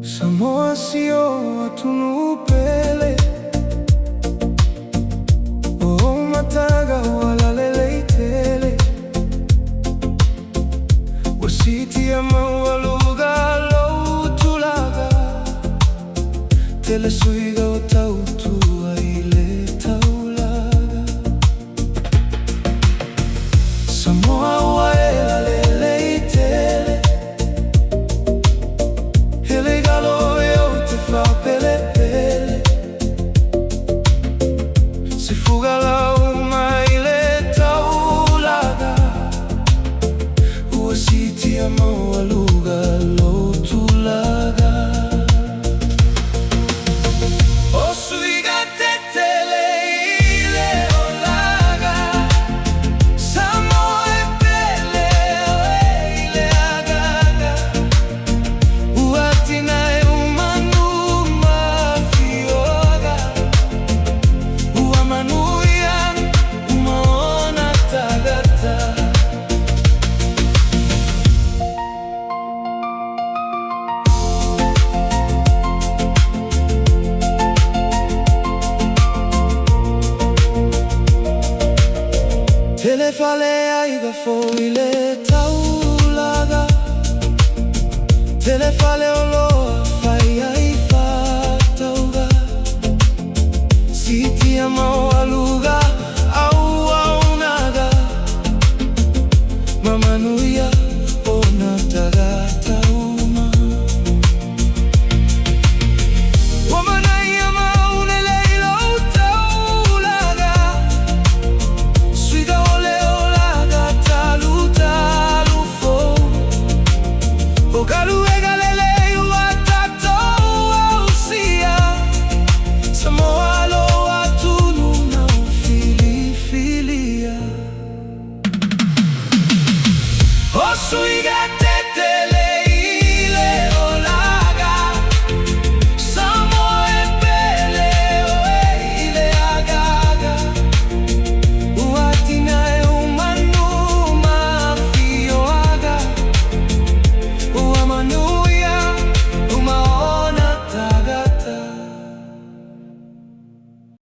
Samoa sio watunu pele o mataga wala leleitele wasitia mawaluga loutulaga tele suiga o tautua ile taulaga Samoa waela leleitele Tele fale aiga foile taulaga Tele fale oloa fai ai fatauga Sitia mawaluga au aunaga Mamanuia ona tagata uma Wamanaya maune leilo taulaga Suiga Sweet